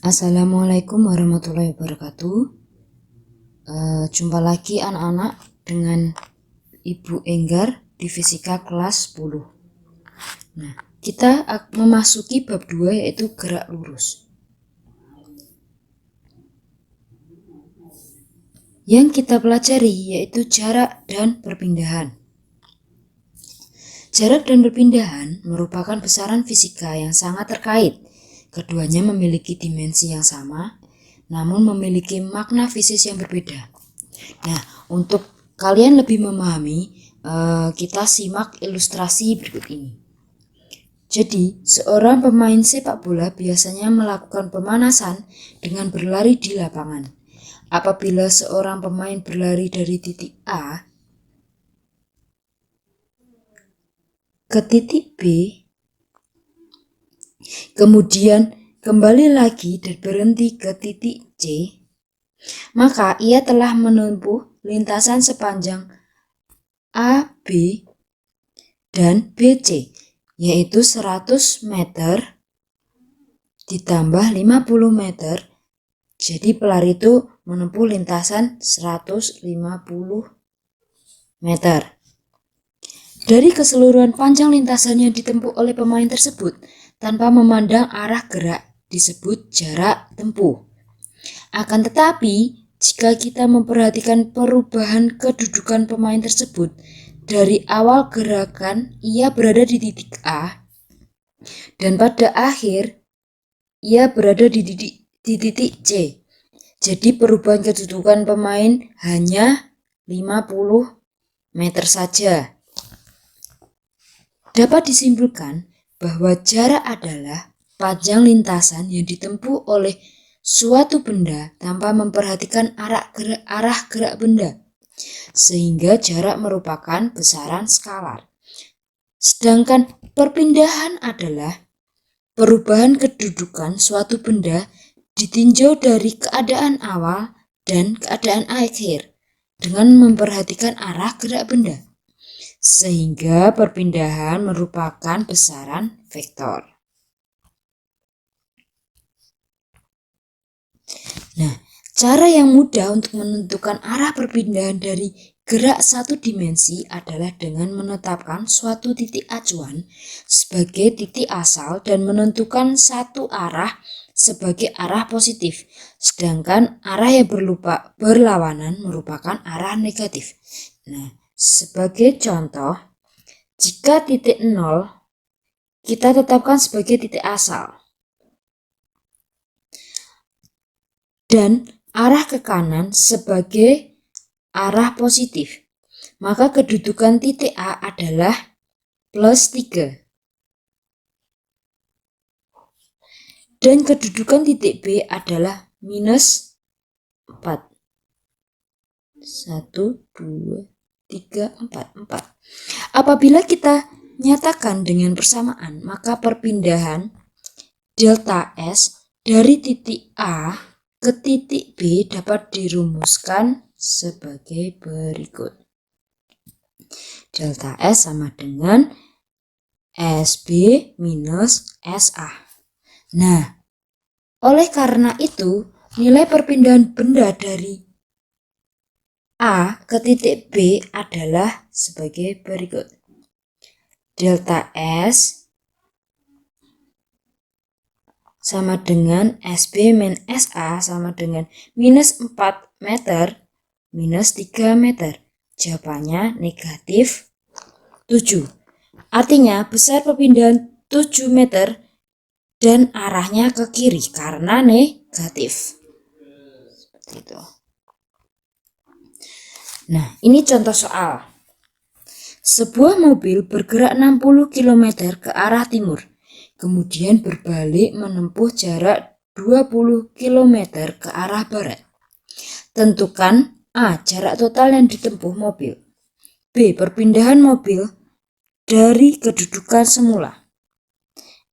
Assalamualaikum warahmatullahi wabarakatuh. Jumpa lagi anak-anak dengan Ibu Enggar di Fisika kelas 10. Nah, kita memasuki bab 2 yaitu gerak lurus. Yang kita pelajari yaitu jarak dan perpindahan. Jarak dan perpindahan merupakan besaran fisika yang sangat terkait. Keduanya memiliki dimensi yang sama, namun memiliki makna fisik yang berbeda. Nah, untuk kalian lebih memahami, kita simak ilustrasi berikut ini. Jadi, seorang pemain sepak bola biasanya melakukan pemanasan dengan berlari di lapangan. Apabila seorang pemain berlari dari titik A ke titik B, kemudian kembali lagi dan berhenti ke titik C, maka ia telah menempuh lintasan sepanjang AB dan BC, yaitu 100 meter ditambah 50 meter. Jadi pelari itu menempuh lintasan 150 meter. Dari keseluruhan panjang lintasan yang ditempuh oleh pemain tersebut tanpa memandang arah gerak disebut jarak tempuh. Akan tetapi, jika kita memperhatikan perubahan kedudukan pemain tersebut dari awal gerakan ia berada di titik A dan pada akhir ia berada di titik C. Jadi perubahan kedudukan pemain hanya 50 meter saja. Dapat disimpulkan bahwa jarak adalah panjang lintasan yang ditempuh oleh suatu benda tanpa memperhatikan arah gerak benda, sehingga jarak merupakan besaran skalar. Sedangkan perpindahan adalah perubahan kedudukan suatu benda ditinjau dari keadaan awal dan keadaan akhir dengan memperhatikan arah gerak benda, sehingga perpindahan merupakan besaran vektor. Nah, cara yang mudah untuk menentukan arah perpindahan dari gerak satu dimensi adalah dengan menetapkan suatu titik acuan sebagai titik asal dan menentukan satu arah sebagai arah positif, sedangkan arah yang berlawanan merupakan arah negatif. Nah, sebagai contoh, jika titik 0 kita tetapkan sebagai titik asal dan arah ke kanan sebagai arah positif, maka kedudukan titik A adalah plus 3 dan kedudukan titik B adalah minus 4. 1, 2, 3, 4. Apabila kita nyatakan dengan persamaan, maka perpindahan delta S dari titik A ke titik B dapat dirumuskan sebagai berikut. Delta S sama dengan SB minus SA. Nah, oleh karena itu, nilai perpindahan benda dari A ke titik B adalah sebagai berikut. Delta S sama dengan SB min SA sama dengan minus 4 meter minus 3 meter. Jawabannya negatif 7. Artinya besar perpindahan 7 meter dan arahnya ke kiri karena negatif. Seperti itu. Nah, ini contoh soal. Sebuah mobil bergerak 60 km ke arah timur, kemudian berbalik menempuh jarak 20 km ke arah barat. Tentukan A. Jarak total yang ditempuh mobil. B. Perpindahan mobil dari kedudukan semula.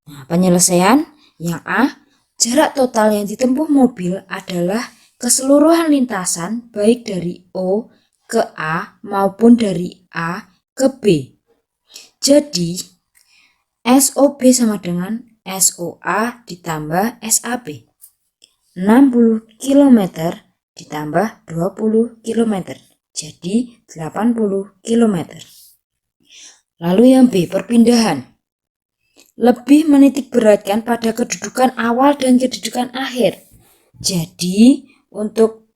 Nah, penyelesaian yang A, jarak total yang ditempuh mobil adalah keseluruhan lintasan baik dari O ke A maupun dari A ke B. Jadi, SOB sama dengan SOA ditambah SAB. 60 km ditambah 20 km. Jadi 80 km. Lalu yang B, perpindahan. Lebih menitik beratkan pada kedudukan awal dan kedudukan akhir. Jadi untuk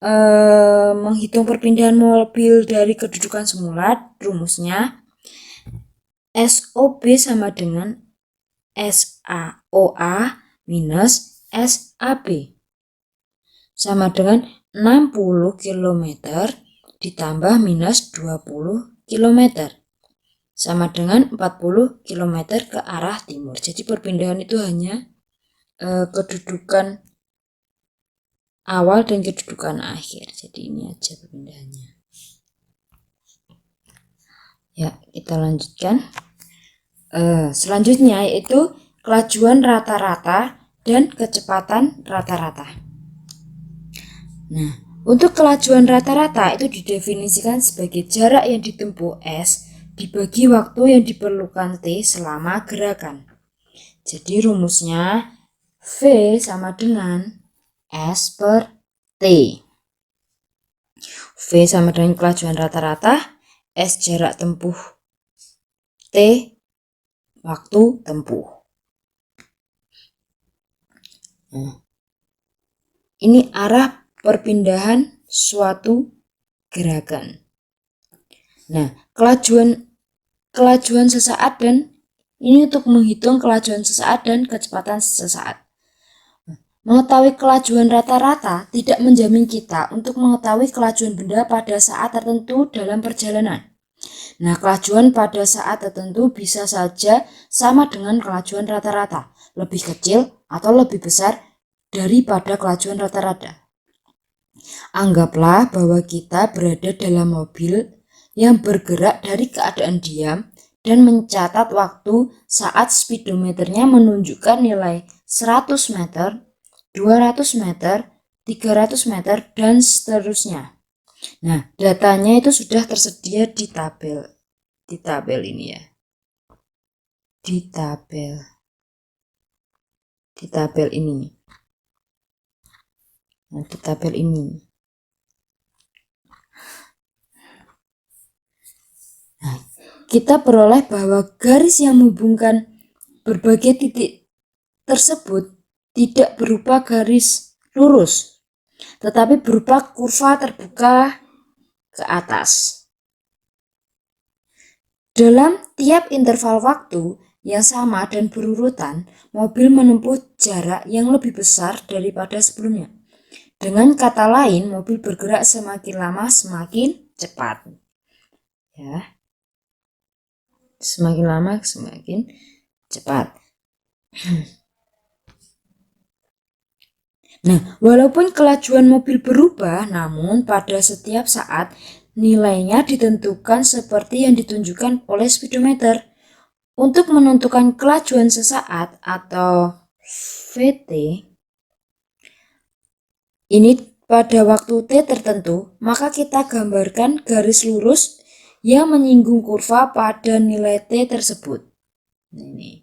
menghitung perpindahan mobil dari kedudukan semula, rumusnya SOB sama dengan SAOA minus SAB sama dengan 60 km ditambah minus 20 km sama dengan 40 km ke arah timur. Jadi perpindahan itu hanya kedudukan awal dan kedudukan akhir. Jadi ini aja perpindahannya. Ya, kita lanjutkan. Selanjutnya yaitu kelajuan rata-rata dan kecepatan rata-rata. Nah, untuk kelajuan rata-rata itu didefinisikan sebagai jarak yang ditempuh S dibagi waktu yang diperlukan T selama gerakan. Jadi rumusnya V sama dengan S per T. V sama dengan kelajuan rata-rata, S jarak tempuh, T waktu tempuh. Nah, ini arah perpindahan suatu gerakan. Nah, kelajuan sesaat dan ini untuk menghitung kelajuan sesaat dan kecepatan sesaat. Mengetahui kelajuan rata-rata tidak menjamin kita untuk mengetahui kelajuan benda pada saat tertentu dalam perjalanan. Nah, kelajuan pada saat tertentu bisa saja sama dengan kelajuan rata-rata, lebih kecil atau lebih besar daripada kelajuan rata-rata. Anggaplah bahwa kita berada dalam mobil yang bergerak dari keadaan diam dan mencatat waktu saat speedometernya menunjukkan nilai 100 meter, 200 meter, 300 meter, dan seterusnya. Nah, datanya itu sudah tersedia di tabel ini ya. Di tabel ini. Nah, di tabel ini. Nah, kita peroleh bahwa garis yang menghubungkan berbagai titik tersebut tidak berupa garis lurus, tetapi berupa kurva terbuka ke atas. Dalam tiap interval waktu yang sama dan berurutan, mobil menempuh jarak yang lebih besar daripada sebelumnya. Dengan kata lain, mobil bergerak semakin lama semakin cepat. Ya. Semakin lama semakin cepat. Nah, walaupun kelajuan mobil berubah, namun pada setiap saat nilainya ditentukan seperti yang ditunjukkan oleh speedometer. Untuk menentukan kelajuan sesaat atau VT, ini pada waktu T tertentu, maka kita gambarkan garis lurus yang menyinggung kurva pada nilai T tersebut. Ini.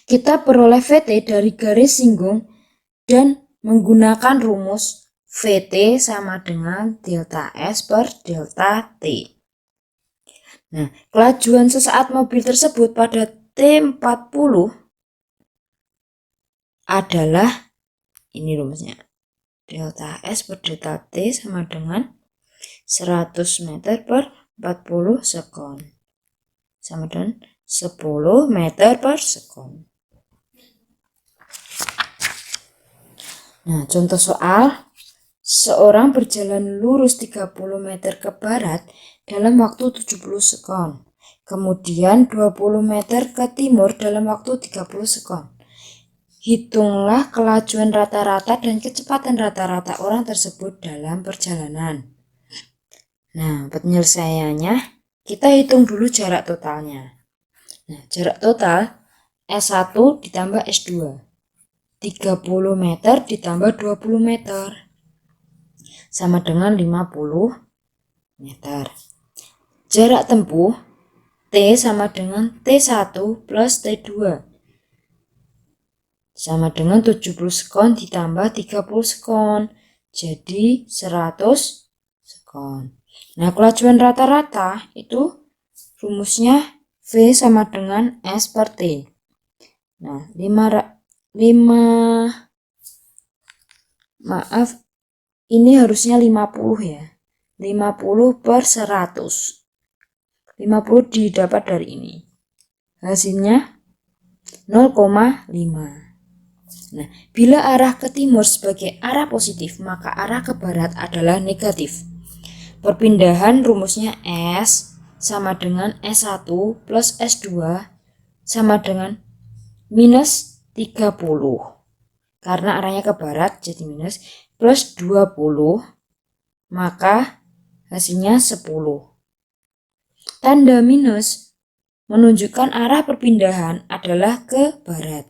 Kita peroleh VT dari garis singgung dan menggunakan rumus VT sama dengan delta S per delta T. Nah, kelajuan sesaat mobil tersebut pada T40 adalah, ini rumusnya, delta S per delta T sama dengan 100 meter per 40 sekon. Sama dengan 10 meter per sekon. Nah, contoh soal, seorang berjalan lurus 30 meter ke barat dalam waktu 70 sekon. Kemudian 20 meter ke timur dalam waktu 30 sekon. Hitunglah kelajuan rata-rata dan kecepatan rata-rata orang tersebut dalam perjalanan. Nah, penyelesaiannya kita hitung dulu jarak totalnya. Nah, jarak total S1 ditambah S2. 30 meter ditambah 20 meter sama dengan 50 meter. Jarak tempuh T sama dengan T1 plus T2. sama dengan 70 sekon ditambah 30 sekon. Jadi 100 sekon. Nah, kelajuan rata-rata itu rumusnya V sama dengan S per T. Nah, 5 maaf, ini harusnya 50 ya. 50 per 100. 50 didapat dari ini. Hasilnya 0,5. Nah, bila arah ke timur sebagai arah positif, maka arah ke barat adalah negatif. Perpindahan rumusnya S sama dengan S1 plus S2 sama dengan minus 30. Karena arahnya ke barat jadi minus, plus 20, maka hasilnya 10. Tanda minus menunjukkan arah perpindahan adalah ke barat.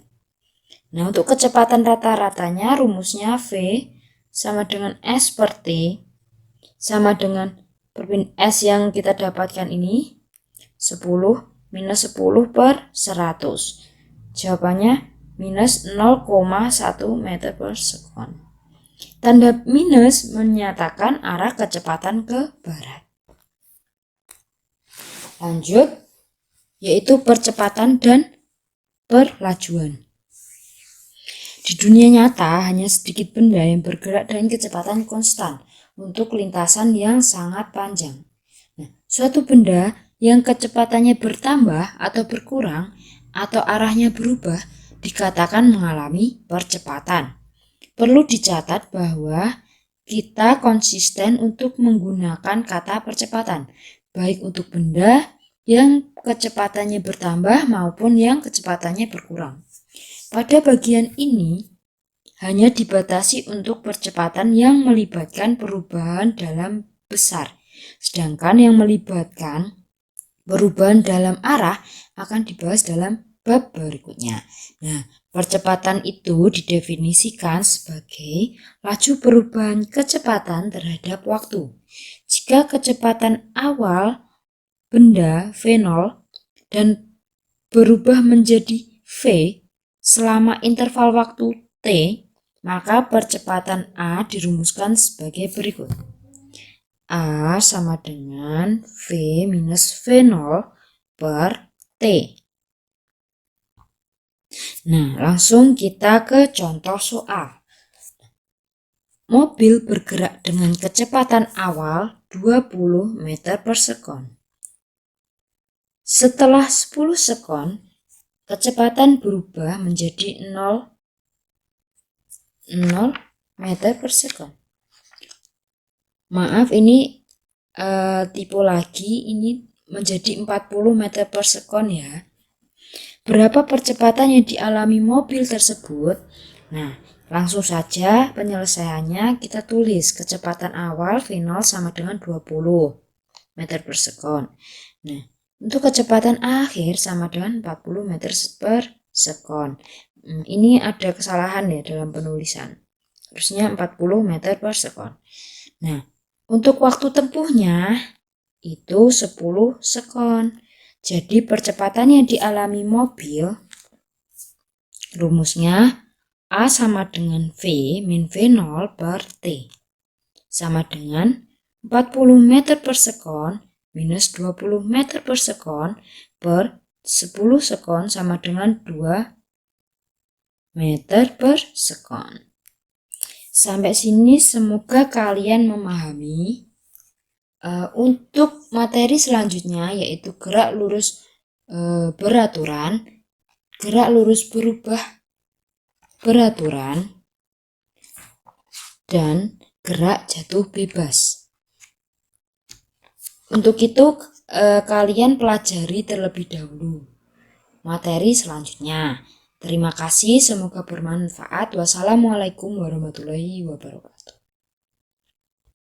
Nah, untuk kecepatan rata-ratanya rumusnya V sama dengan S per T sama dengan S yang kita dapatkan ini 10 minus 10 per 100. Jawabannya minus 0,1 meter per sekon. Tanda minus menyatakan arah kecepatan ke barat. Lanjut, yaitu percepatan dan perlajuan. Di dunia nyata hanya sedikit benda yang bergerak dengan kecepatan konstan untuk lintasan yang sangat panjang. Nah, suatu benda yang kecepatannya bertambah atau berkurang atau arahnya berubah dikatakan mengalami percepatan. Perlu dicatat bahwa kita konsisten untuk menggunakan kata percepatan, baik untuk benda yang kecepatannya bertambah maupun yang kecepatannya berkurang. Pada bagian ini hanya dibatasi untuk percepatan yang melibatkan perubahan dalam besar, sedangkan yang melibatkan perubahan dalam arah akan dibahas dalam bab berikutnya. Nah, percepatan itu didefinisikan sebagai laju perubahan kecepatan terhadap waktu. Jika kecepatan awal benda V0 dan berubah menjadi V selama interval waktu T, maka percepatan A dirumuskan sebagai berikut. A sama dengan V minus V0 per T. Nah, langsung kita ke contoh soal. Mobil bergerak dengan kecepatan awal 20 meter per sekon. Setelah 10 sekon, kecepatan berubah menjadi 0 meter per sekon. Maaf, ini tipe lagi, ini menjadi 40 meter per sekon ya. Berapa percepatan yang dialami mobil tersebut? Nah, langsung saja penyelesaiannya kita tulis kecepatan awal V0 sama dengan 20 meter per sekon. Nah, untuk kecepatan akhir sama dengan 40 meter per sekon. Ini ada kesalahan ya dalam penulisan. Harusnya 40 meter per sekon. Nah, untuk waktu tempuhnya itu 10 sekon. Jadi percepatan yang dialami mobil rumusnya A sama dengan V min V0 per T sama dengan 40 meter per sekon minus 20 meter per sekon per 10 sekon sama dengan 2 meter per sekon. Sampai sini semoga kalian memahami. Untuk materi selanjutnya yaitu gerak lurus beraturan, gerak lurus berubah beraturan, dan gerak jatuh bebas. Untuk itu kalian pelajari terlebih dahulu materi selanjutnya. Terima kasih, semoga bermanfaat. Wassalamualaikum warahmatullahi wabarakatuh.